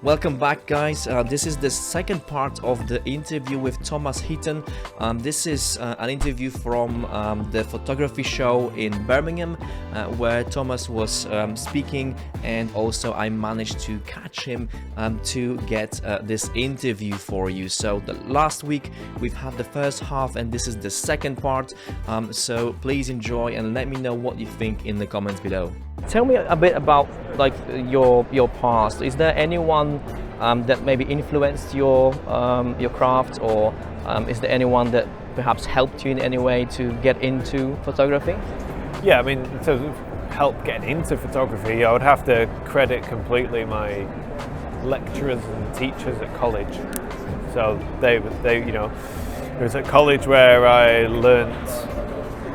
Welcome back, guys. This is the second part of the interview with Thomas Heaton. This is an interview from the photography show in Birmingham, where Thomas was speaking, and also I managed to catch him to get this interview for you. So the last week we've had the first half, and this is the second part. So please enjoy and let me know what you think in the comments below. Tell me a bit about like your past. Is there anyone that maybe influenced your craft, or is there anyone that perhaps helped you in any way to get into photography? Yeah, I mean, in terms of help getting into photography, I would have to credit completely my lecturers and teachers at college. So they you know, it was at college where I learnt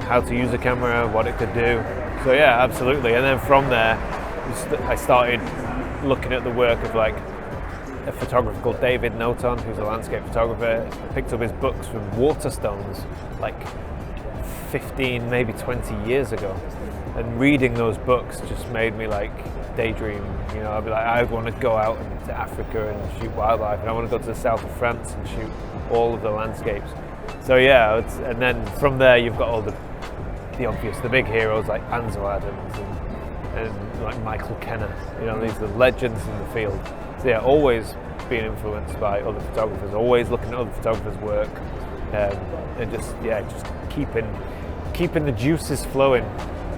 how to use a camera, what it could do. So yeah, absolutely. And then from there, I started looking at the work of like a photographer called David Noton, who's a landscape photographer. I picked up his books from Waterstones like 15, maybe 20 years ago. And reading those books just made me like daydream. You know, I'd be like, I want to go out into Africa and shoot wildlife, and I want to go to the south of France and shoot all of the landscapes. So yeah, and then from there you've got all the obvious, the big heroes like Ansel Adams and like Michael Kenner. You know, these are legends in the field. So yeah, always being influenced by other photographers, always looking at other photographers' work, and just keeping the juices flowing.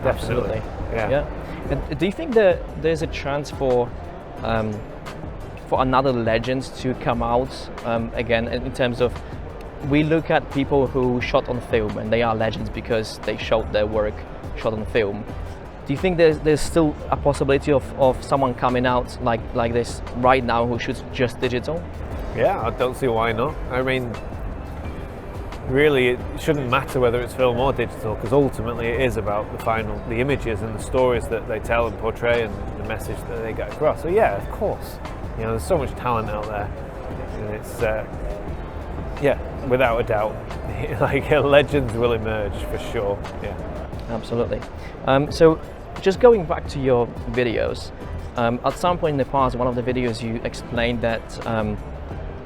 Definitely. Absolutely. Yeah. And do you think that there's a chance for another legend to come out again, in terms of, we look at people who shot on film and they are legends because they showed their work shot on film. Do you think there's still a possibility of someone coming out like this right now who shoots just digital? Yeah, I don't see why not. I mean, really, it shouldn't matter whether it's film or digital, because ultimately it is about the images and the stories that they tell and portray and the message that they get across. So yeah, of course. You know, there's so much talent out there, and it's yeah, without a doubt, like legends will emerge for sure. Yeah, absolutely. So, just going back to your videos, at some point in the past, one of the videos you explained that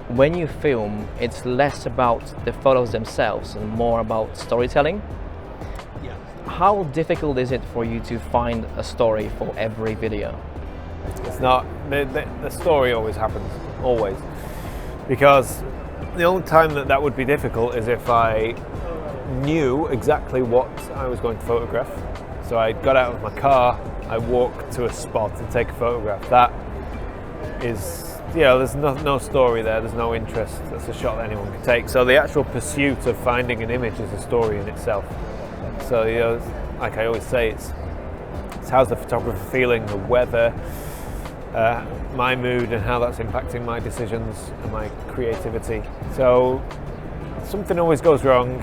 when you film, it's less about the photos themselves and more about storytelling. Yeah. How difficult is it for you to find a story for every video? It's not. The story always happens, always, because the only time that would be difficult is if I knew exactly what I was going to photograph. So I got out of my car, I walked to a spot and take a photograph. That is, you know, there's no story there, there's no interest. That's a shot that anyone can take. So the actual pursuit of finding an image is a story in itself. So, you know, like I always say, it's how's the photographer feeling, the weather, my mood, and how that's impacting my decisions and my creativity. So something always goes wrong,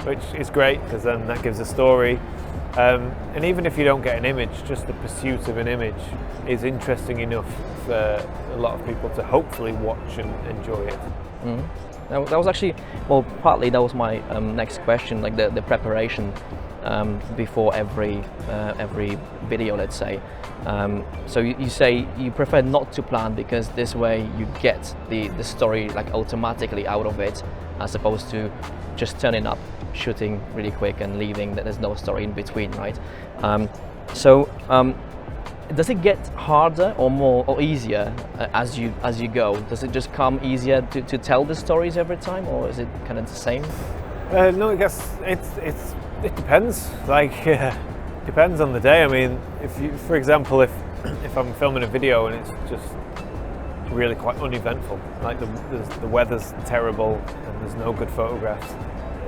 which is great because then that gives a story. And even if you don't get an image, just the pursuit of an image is interesting enough for a lot of people to hopefully watch and enjoy it. Mm-hmm. That was actually, well, partly that was my next question, like the preparation before every video, let's say. So you say you prefer not to plan because this way you get the story like automatically out of it, as opposed to just turning up, shooting really quick and leaving, that there's no story in between, right? Does it get harder or more or easier as you go? Does it just come easier to tell the stories every time, or is it kind of the same? No, I guess it depends. Like, depends on the day. I mean, for example, if I'm filming a video and it's just really quite uneventful, like the weather's terrible and there's no good photographs,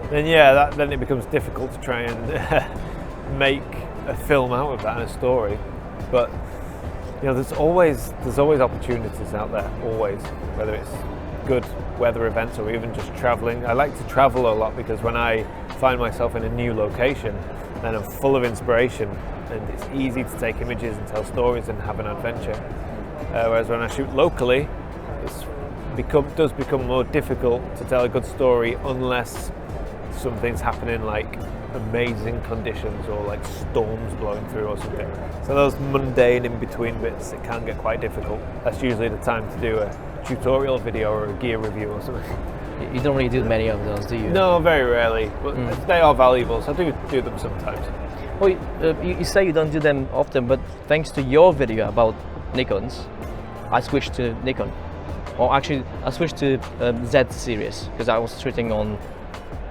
then yeah, then it becomes difficult to try and make a film out of that and a story. But you know, there's always opportunities out there, always, whether it's good weather events or even just traveling. I like to travel a lot because when I find myself in a new location, then I'm full of inspiration and it's easy to take images and tell stories and have an adventure. Whereas when I shoot locally, it does become more difficult to tell a good story unless something's happening like amazing conditions or like storms blowing through or something. So those mundane in between bits, it can get quite difficult. That's usually the time to do a tutorial video or a gear review or something. You don't really do many of those, do you? No, very rarely, but they are valuable, so I do them sometimes. Well, you say you don't do them often, but thanks to your video about Nikons, I switched to Nikon. Or actually, I switched to Z series because I was shooting on,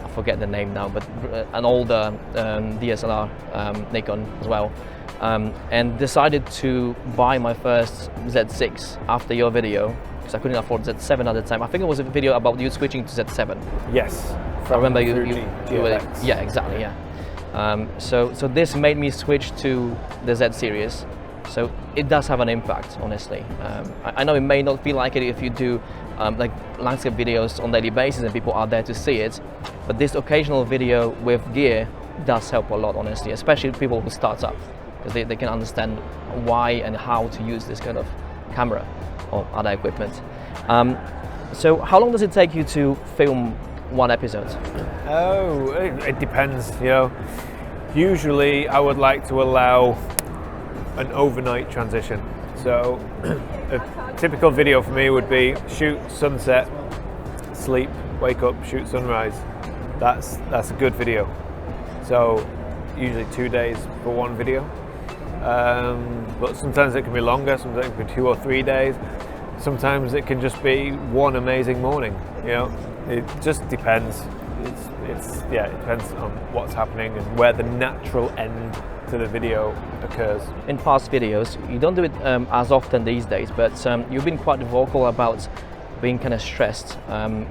I forget the name now, but an older DSLR Nikon as well, and decided to buy my first Z6 after your video because I couldn't afford Z7 at the time. I think it was a video about you switching to Z7. Yes, I remember you were, yeah, exactly, yeah. So this made me switch to the Z series. So it does have an impact, honestly. I know it may not feel like it if you do like landscape videos on daily basis and people are there to see it, but this occasional video with gear does help a lot, honestly, especially people who start up, because they can understand why and how to use this kind of camera or other equipment. So how long does it take you to film one episode? Oh, it depends, you know. Usually I would like to allow an overnight transition. So a typical video for me would be shoot sunset, sleep, wake up, shoot sunrise. That's a good video. So usually 2 days for one video. But sometimes it can be longer, sometimes it can be 2 or 3 days. Sometimes it can just be one amazing morning, you know. It just depends. It depends on what's happening and where the natural end to the video occurs. In past videos, you don't do it as often these days, but you've been quite vocal about being kind of stressed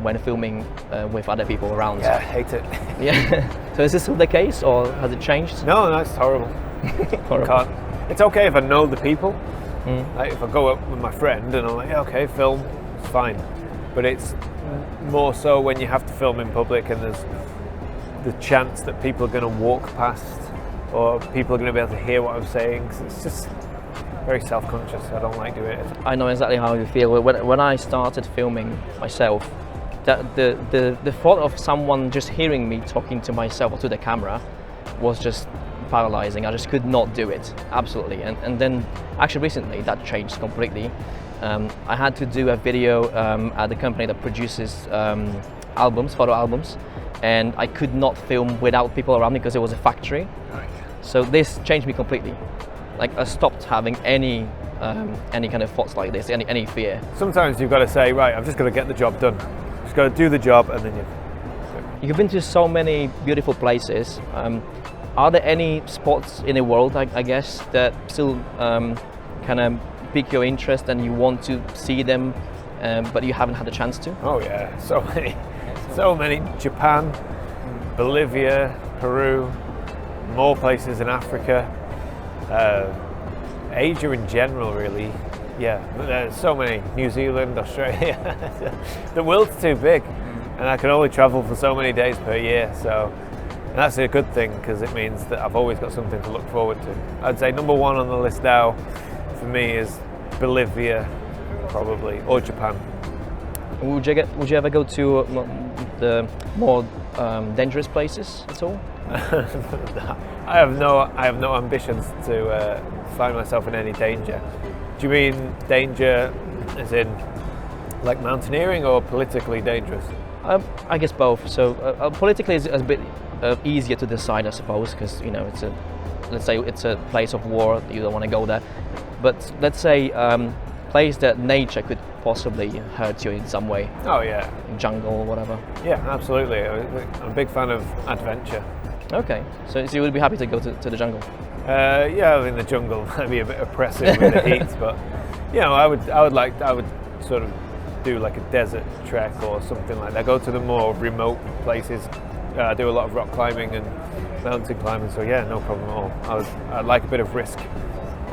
when filming with other people around. Yeah, I hate it. Yeah. So is this still the case, or has it changed? No, that's horrible. Horrible. It's okay if I know the people. Like if I go up with my friend and I'm like, yeah, okay, film, it's fine. But it's more so when you have to film in public and there's the chance that people are going to walk past or people are going to be able to hear what I'm saying. So it's just very self-conscious. I don't like doing it. I know exactly how you feel. When I started filming myself, that the thought of someone just hearing me talking to myself or to the camera was just paralyzing. I just could not do it, absolutely. And then actually recently that changed completely. I had to do a video at the company that produces albums, photo albums, and I could not film without people around me because it was a factory. Right. So this changed me completely. Like I stopped having any kind of thoughts like this, any fear. Sometimes you've got to say, right, I've just got to get the job done. Just got to do the job, and then You've been to so many beautiful places. Are there any spots in the world, I guess, that still kind of pique your interest and you want to see them, but you haven't had a chance to? Oh yeah, so many. Japan, Bolivia, Peru, more places in Africa, Asia in general, really. Yeah, there's so many. New Zealand, Australia. The world's too big, and I can only travel for so many days per year. So that's a good thing because it means that I've always got something to look forward to. I'd say number one on the list now for me is Bolivia, probably, or Japan. Would you ever go to the more dangerous places at all? I have no ambitions to find myself in any danger. Do you mean danger as in like mountaineering or politically dangerous? I guess both. So politically is a bit easier to decide, I suppose, because you know let's say it's a place of war, you don't want to go there. But let's say place that nature could possibly hurt you in some way. Oh yeah, jungle or whatever. Yeah, absolutely. I'm a big fan of adventure. Okay, so you would be happy to go to the jungle? Yeah, in the jungle might be a bit oppressive with the heat, but you know, I would sort of do like a desert trek or something like that. Go to the more remote places. I do a lot of rock climbing and mountain climbing, so yeah, no problem at all. I'd like a bit of risk,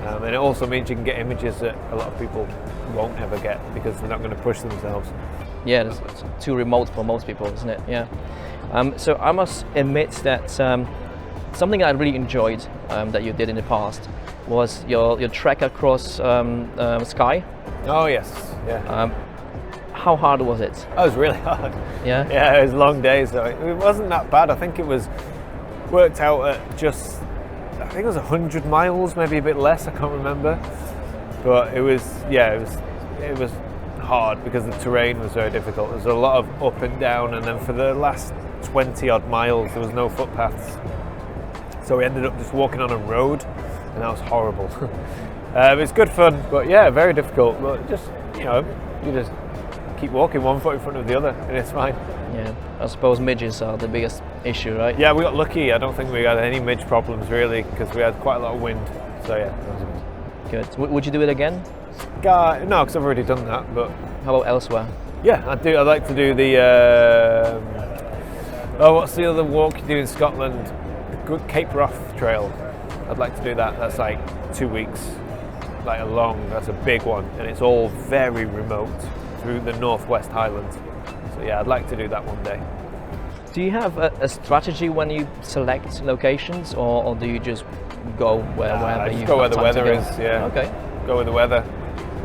and it also means you can get images that a lot of people won't ever get because they're not going to push themselves. Yeah, it's too remote for most people, isn't it? Yeah. So I must admit that something I really enjoyed that you did in the past was your trek across Skye. Oh yes, yeah. How hard was it? That was really hard. Yeah? Yeah, it was long days though. It wasn't that bad. I think it was worked out at just, I think it was 100 miles, maybe a bit less, I can't remember. But it was hard because the terrain was very difficult. There was a lot of up and down, and then for the last 20 odd miles there was no footpaths. So we ended up just walking on a road, and that was horrible. It's good fun, but yeah, very difficult. But just, you just keep walking one foot in front of the other, and it's fine. Yeah, I suppose midges are the biggest issue, right? Yeah, we got lucky. I don't think we had any midge problems really, because we had quite a lot of wind. So yeah, that was good. Would you do it again? No, because I've already done that. But how about elsewhere? Yeah, I do. I like to do the. What's the other walk you do in Scotland? The Cape Wrath Trail. I'd like to do that. That's like 2 weeks, like that's a big one, and it's all very remote through the Northwest Highlands. So yeah, I'd like to do that one day. Do you have a strategy when you select locations, or do you just go wherever you go where the weather is? Yeah. Okay. Go with the weather.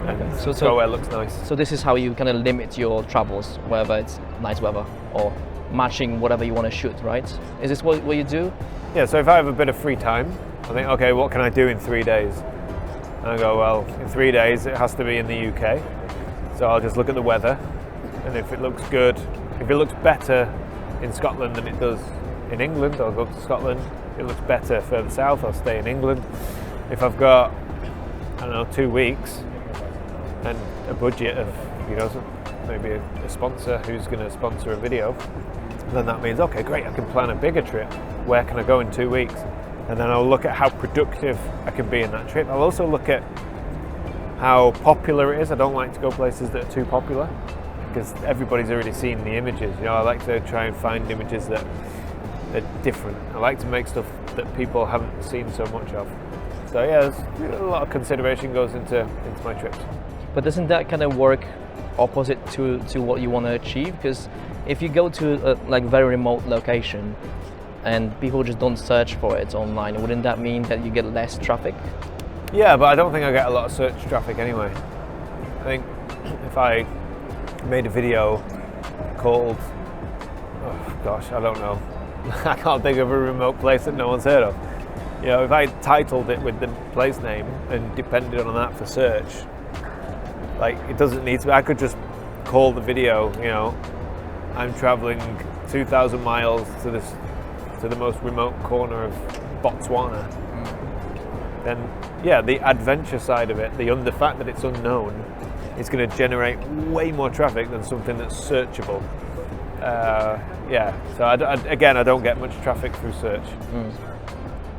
Okay. So go where it looks nice. So this is how you kind of limit your travels, whether it's nice weather or matching whatever you want to shoot, right? Is this what you do? Yeah. So if I have a bit of free time, I think, okay, what can I do in 3 days? And I go, well, in 3 days it has to be in the UK. So I'll just look at the weather, and if it looks good, if it looks better in Scotland than it does in England, I'll go to Scotland. If it looks better further south, I'll stay in England. If I've got, 2 weeks and a budget of, maybe a sponsor who's going to sponsor a video, then that means, okay, great, I can plan a bigger trip. Where can I go in 2 weeks? And then I'll look at how productive I can be in that trip. I'll also look at how popular it is. I don't like to go places that are too popular, because everybody's already seen the images. I like to try and find images that are different. I like to make stuff that people haven't seen so much of. So yeah, there's a lot of consideration goes into my trips. But doesn't that kind of work opposite to what you want to achieve? Because if you go to a very remote location and people just don't search for it online, wouldn't that mean that you get less traffic? Yeah, but I don't think I get a lot of search traffic anyway. I think if I made a video called, I don't know, I can't think of a remote place that no one's heard of. If I titled it with the place name and depended on that for search, it doesn't need to be. I could just call the video, I'm traveling 2,000 miles to the most remote corner of Botswana. Then yeah, the adventure side of it, the fact that it's unknown, is going to generate way more traffic than something that's searchable. So I don't get much traffic through search.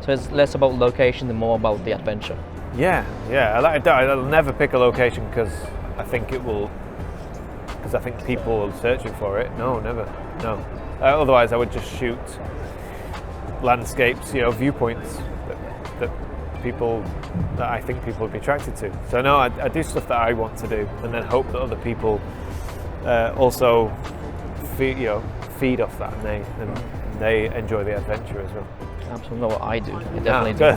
So it's less about location and more about the adventure. Yeah. I'll never pick a location because I think people are searching for it. No, never. No. Otherwise, I would just shoot landscapes, viewpoints that I think people would be attracted to. So no, I do stuff that I want to do, and then hope that other people also feed off that, and they enjoy the adventure as well. Absolutely not what I do. I definitely do.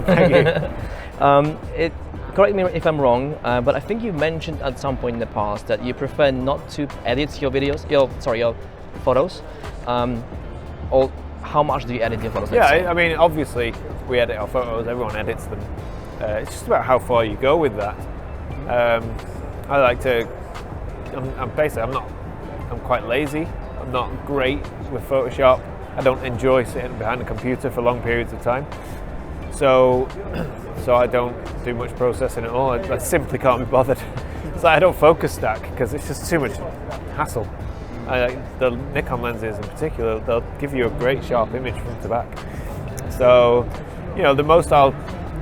Thank you. Correct me if I'm wrong, but I think you mentioned at some point in the past that you prefer not to edit your videos, your photos. Or how much do you edit your photos? Yeah, I mean, obviously we edit our photos. Everyone edits them. It's just about how far you go with that. I like to. I'm quite lazy. I'm not great with Photoshop. I don't enjoy sitting behind a computer for long periods of time. So I don't do much processing at all. I simply can't be bothered. So I don't focus stack because it's just too much hassle. The Nikon lenses in particular, they'll give you a great sharp image front to back. So, the most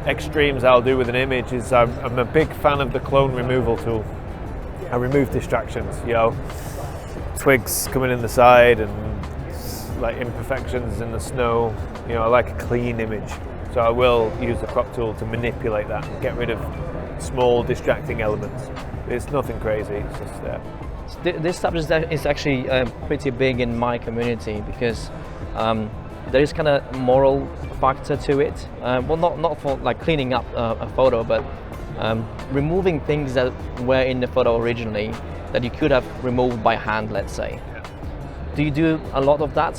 extremes I'll do with an image is I'm a big fan of the clone removal tool. I remove distractions, twigs coming in the side and imperfections in the snow. I like a clean image. So I will use the crop tool to manipulate that and get rid of small distracting elements. It's nothing crazy, it's just This subject is actually pretty big in my community because there is kind of moral factor to it. Well, not for cleaning up a photo, but removing things that were in the photo originally that you could have removed by hand, let's say. Yeah. Do you do a lot of that?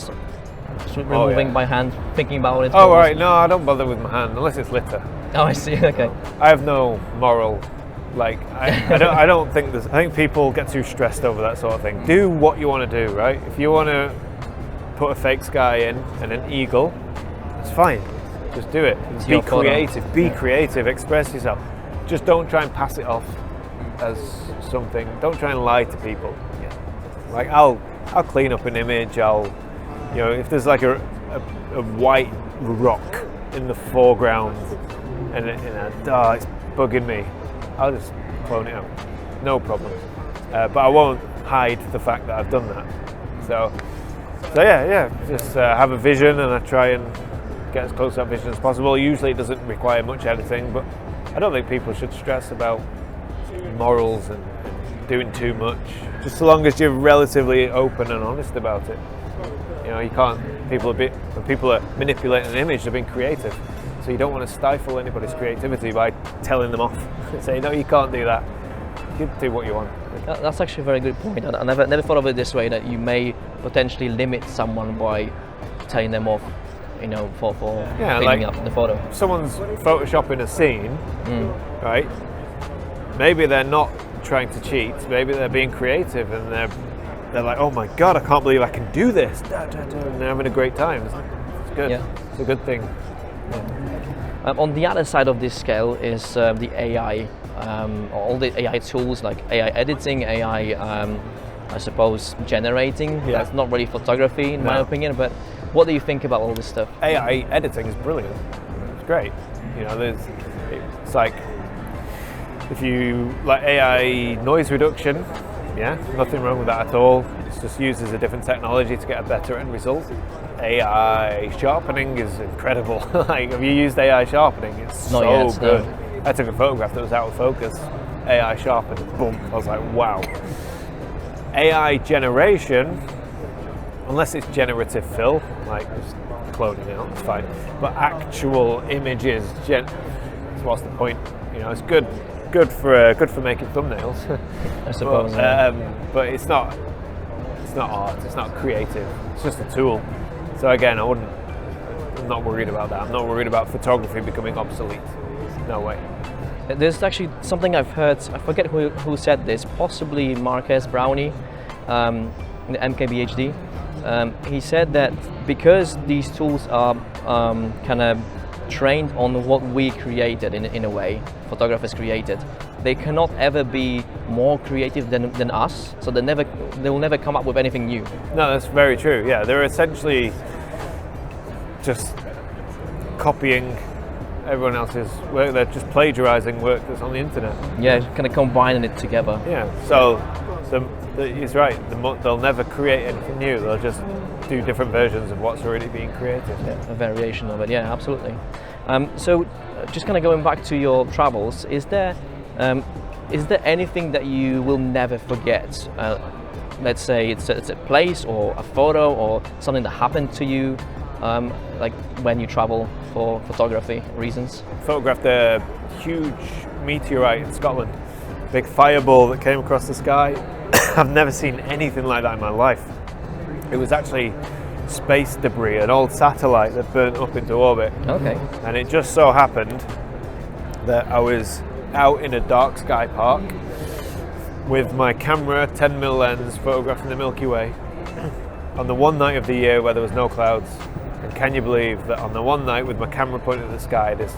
removing yeah. by hand, thinking about it? Oh right, no, I don't bother with my hand unless it's litter. Oh, I see. Okay. I have no moral, like I don't think there's. I think people get too stressed over that sort of thing. Do what you want to do, right? If you want to put a fake sky in and an eagle, it's fine. Just do it. Be creative. Be creative. Express yourself. Just don't try and pass it off as something. Don't try and lie to people. Yeah. Like I'll clean up an image. If there's like a white rock in the foreground and it's bugging me, I'll just clone it out. No problem. But I won't hide the fact that I've done that. So yeah. Just have a vision, and I try and get as close to that vision as possible. Usually it doesn't require much editing, but I don't think people should stress about morals and doing too much. Just so long as you're relatively open and honest about it. You can't. When people are manipulating an image, they're being creative. So you don't want to stifle anybody's creativity by telling them off. Say, no, you can't do that. You can do what you want. That's actually a very good point. I never thought of it this way, that you may potentially limit someone by telling them off, for cleaning up the photo. If someone's photoshopping a scene, right? Maybe they're not trying to cheat. Maybe they're being creative, and they're like, oh my god, I can't believe I can do this. And they're having a great time. It's good. Yeah. It's a good thing. Yeah. On the other side of this scale is the AI, all the AI tools like AI editing, AI, I suppose, generating. Yeah. That's not really photography in my opinion, but what do you think about all this stuff? AI editing is brilliant. It's great. It's like, if you like AI noise reduction, nothing wrong with that at all. It just uses a different technology to get a better end result. AI sharpening is incredible. Like, have you used AI sharpening? It's so good. No. I took a photograph that was out of focus. AI sharpened, boom. I was like, wow. AI generation, unless it's generative fill, like just cloning out, it's fine. But actual images, what's the point? It's good for making thumbnails. I suppose. But it's not art. It's not creative. It's just a tool. So again, I'm not worried about that. I'm not worried about photography becoming obsolete. No way. There's actually something I've heard. I forget who said this. Possibly Marques Brownie, in the MKBHD. He said that because these tools are kind of trained on what we created in a way, photographers created, they cannot ever be more creative than us, so they will never come up with anything new. No, that's very true. Yeah, they're essentially just copying everyone else's work. They're just plagiarizing work that's on the internet. Yeah, kind of combining it together. Yeah, so he's right. They'll never create anything new. They'll just do different versions of what's already being created. Yeah, a variation of it. Yeah, absolutely. So, just kind of going back to your travels, is there anything that you will never forget? Let's say it's a place or a photo or something that happened to you, like when you travel for photography reasons. Photographed a huge meteorite in Scotland, big fireball that came across the sky. I've never seen anything like that in my life. It was actually space debris, an old satellite that burnt up into orbit. Okay. And it just so happened that I was out in a dark sky park with my camera, 10mm lens, photographing the Milky Way on the one night of the year where there was no clouds. And can you believe that on the one night with my camera pointed at the sky, this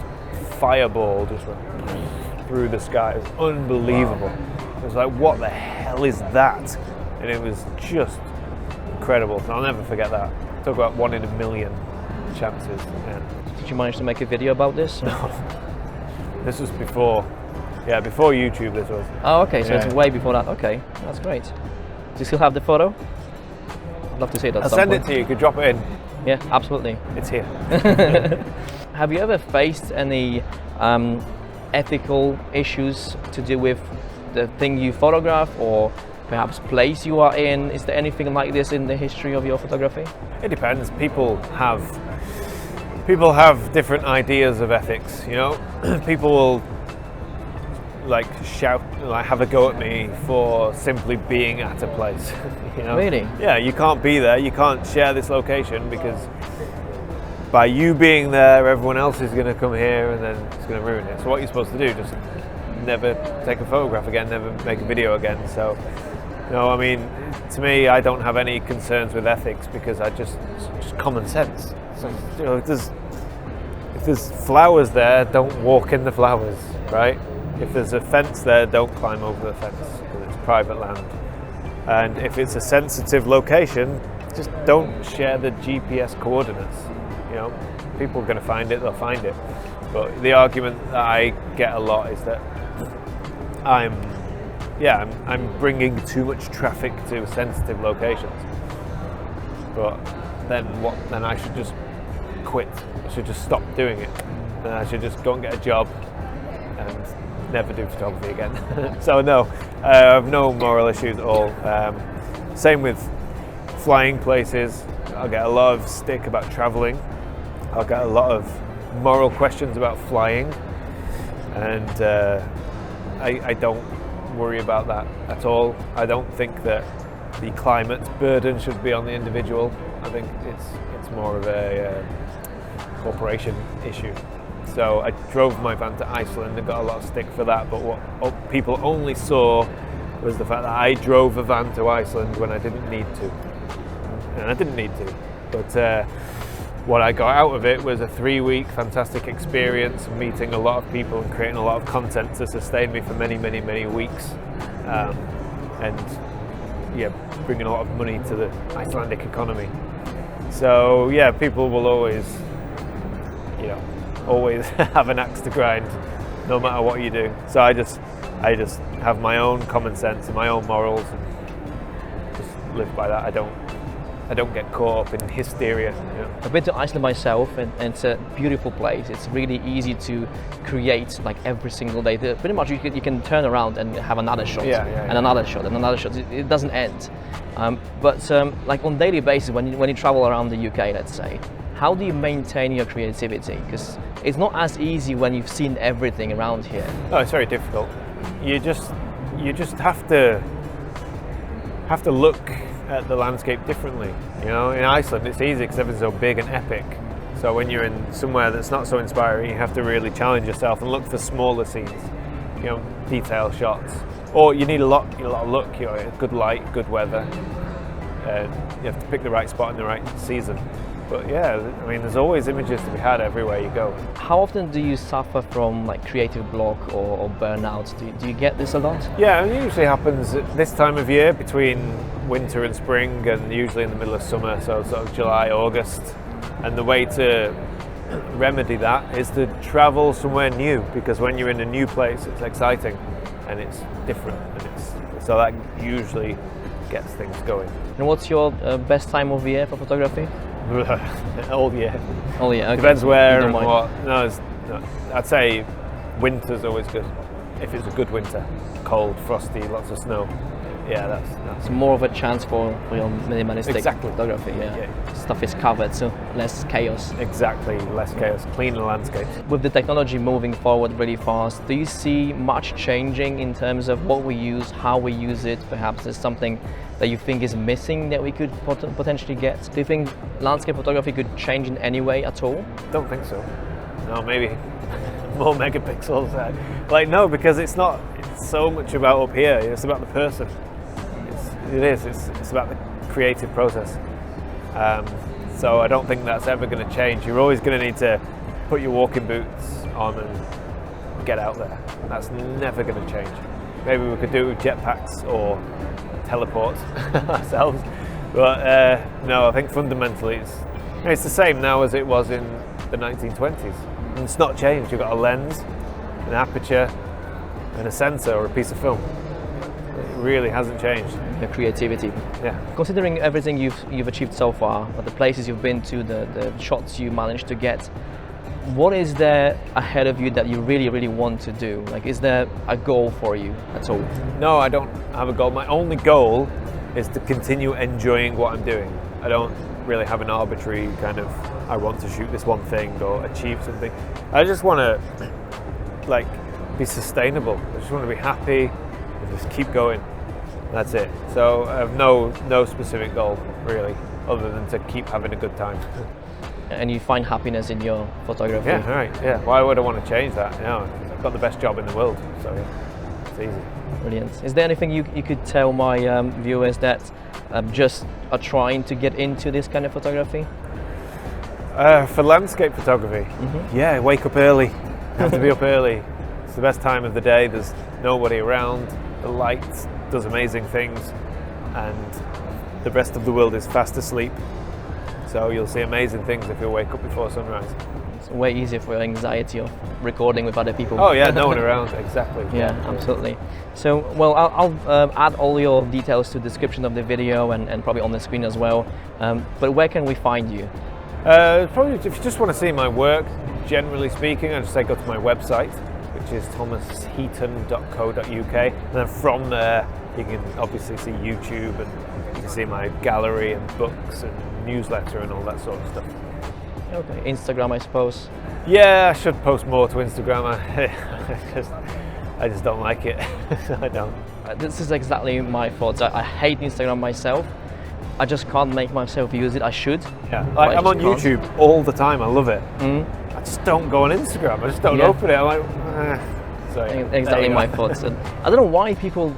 fireball just went through the sky. It was unbelievable. Wow. It was like, what the hell is that? And it was just incredible. I'll never forget that. Talk about 1 in a million chances. Yeah. Did you manage to make a video about this? No. This was before YouTube this was. Oh, okay, so it's way before that. Okay, that's great. Do you still have the photo? I'd love to see it at I'll some send point. it to you, you could drop it in. Yeah, absolutely. It's here. Have you ever faced any ethical issues to do with the thing you photograph, or perhaps place you are in? Is there anything like this in the history of your photography? It depends. People have different ideas of ethics, you know. People will like shout, like have a go at me for simply being at a place. You know? Really? Yeah, you can't be there. You can't share this location because by you being there, everyone else is going to come here, and then it's going to ruin it. So what you're supposed to do, just never take a photograph again, never make a video again. So, I mean, to me, I don't have any concerns with ethics because it's just common sense. So, if there's flowers there, don't walk in the flowers, right? If there's a fence there, don't climb over the fence because it's private land. And if it's a sensitive location, just don't share the GPS coordinates. People are going to find it, they'll find it. But the argument that I get a lot is that I'm bringing too much traffic to sensitive locations. But then what? Then I should just quit. I should just stop doing it. And I should just go and get a job and never do photography again. So no, I have no moral issues at all. Same with flying places. I'll get a lot of stick about traveling. I'll get a lot of moral questions about flying, and I don't worry about that at all. I don't think that the climate burden should be on the individual. I think it's more of a corporation issue. So I drove my van to Iceland and got a lot of stick for that, but what people only saw was the fact that I drove a van to Iceland when I didn't need to. And I didn't need to, but what I got out of it was a 3-week fantastic experience, meeting a lot of people and creating a lot of content to sustain me for many, many, many weeks, and bringing a lot of money to the Icelandic economy. So yeah, people will always have an axe to grind, no matter what you do. So I just have my own common sense and my own morals, and just live by that. I don't get caught up in hysteria. I've been to Iceland myself, and it's a beautiful place. It's really easy to create like every single day. Pretty much you can turn around and have another shot, and another shot, and another shot. It doesn't end. But like on daily basis, when you travel around the UK, let's say, how do you maintain your creativity? Because it's not as easy when you've seen everything around here. No, it's very difficult. You just have to look at the landscape differently. In Iceland it's easy because everything's so big and epic. So when you're in somewhere that's not so inspiring, you have to really challenge yourself and look for smaller scenes, detail shots. Or you need a lot of luck, good light, good weather. You have to pick the right spot in the right season. But yeah, I mean, there's always images to be had everywhere you go. How often do you suffer from like creative block or burnout? Do you get this a lot? Yeah, it usually happens at this time of year between winter and spring, and usually in the middle of summer, so sort of July, August. And the way to remedy that is to travel somewhere new, because when you're in a new place, it's exciting and it's different, and so that usually gets things going. And what's your best time of year for photography? All year. All year. Okay. Depends where and mind. what. No, I'd say winter's always good. If it's a good winter, cold, frosty, lots of snow. Yeah, that's It's more of a chance for your minimalistic photography. Yeah. Stuff is covered, so less chaos. Exactly, less chaos, cleaner landscapes. With the technology moving forward really fast, do you see much changing in terms of what we use, how we use it? Perhaps there's something that you think is missing that we could potentially get? Do you think landscape photography could change in any way at all? Don't think so. No, maybe more megapixels. No, because it's not. It's so much about up here. It's about the person. It's about the creative process. So I don't think that's ever going to change. You're always going to need to put your walking boots on and get out there. And that's never going to change. Maybe we could do it with jetpacks or teleport ourselves. But no, I think fundamentally it's the same now as it was in the 1920s. And it's not changed. You've got a lens, an aperture, and a sensor or a piece of film. It really hasn't changed. The creativity. Yeah. Considering everything you've achieved so far, the places you've been to, the shots you managed to get, what is there ahead of you that you really, really want to do? Like, is there a goal for you at all? No, I don't have a goal. My only goal is to continue enjoying what I'm doing. I don't really have an arbitrary kind of, I want to shoot this one thing or achieve something. I just want to be sustainable. I just want to be happy and just keep going. That's it. So I have no specific goal really, other than to keep having a good time. And you find happiness in your photography? Yeah, right. Yeah. Why would I want to change that? You know, I've got the best job in the world, so yeah, it's easy. Brilliant. Is there anything you could tell my viewers that just are trying to get into this kind of photography? For landscape photography, yeah, wake up early. Have to be up early. It's the best time of the day. There's nobody around. The light does amazing things, and the rest of the world is fast asleep. So you'll see amazing things if you wake up before sunrise. It's way easier for your anxiety of recording with other people. Oh yeah, no one around, exactly. Yeah, absolutely. So, well, I'll add all your details to the description of the video and probably on the screen as well. But where can we find you? Probably if you just want to see my work, generally speaking, I'd just say go to my website, which is thomasheaton.co.uk, and then from there you can obviously see YouTube, and you can see my gallery and books and newsletter and all that sort of stuff. Okay, Instagram, I suppose. Yeah, I should post more to Instagram. I just don't like it. I don't. This is exactly my thoughts. I hate Instagram myself. I just can't make myself use it. I should. Yeah, like, I'm on YouTube all the time. I love it. I just don't go on Instagram. I just don't open it. I'm like, So, exactly my thoughts. And I don't know why people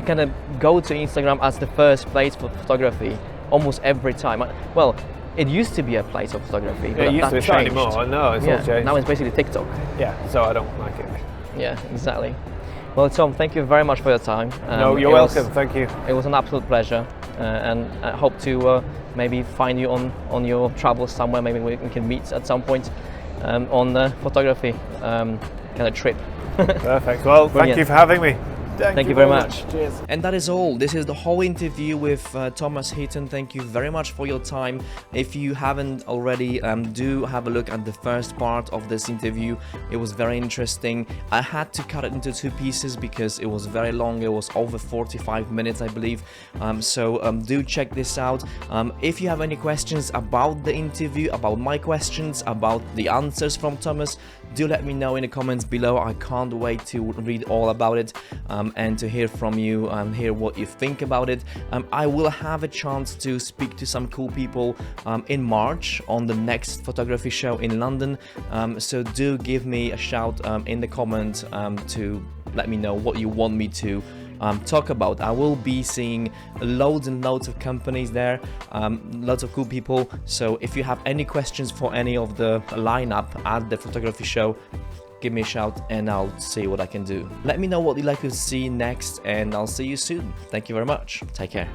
kind of go to Instagram as the first place for photography almost every time. Well, it used to be a place of photography, but it used to. It's not anymore. No, it's all changed. Now it's basically TikTok. Yeah, so I don't like it. Yeah, exactly. Well, Tom, thank you very much for your time. No, you're welcome. Thank you. It was an absolute pleasure, and I hope to maybe find you on your travels somewhere. Maybe we can meet at some point on the photography kind of trip. Perfect. Well, thank you for having me. Thank you very much. Cheers. And that is all. This is the whole interview with Thomas Heaton. Thank you very much for your time. If you haven't already, do have a look at the first part of this interview. It was very interesting. I had to cut it into two pieces because it was very long. It was over 45 minutes, I believe. So do check this out. If you have any questions about the interview, about my questions, about the answers from Thomas, do let me know in the comments below. I can't wait to read all about it. And to hear from you and hear what you think about it. I will have a chance to speak to some cool people in March on the next photography show in London. So do give me a shout in the comments to let me know what you want me to talk about. I will be seeing loads and loads of companies there, lots of cool people. So if you have any questions for any of the lineup at the photography show, give me a shout and I'll see what I can do. Let me know what you'd like to see next, and I'll see you soon. Thank you very much. Take care.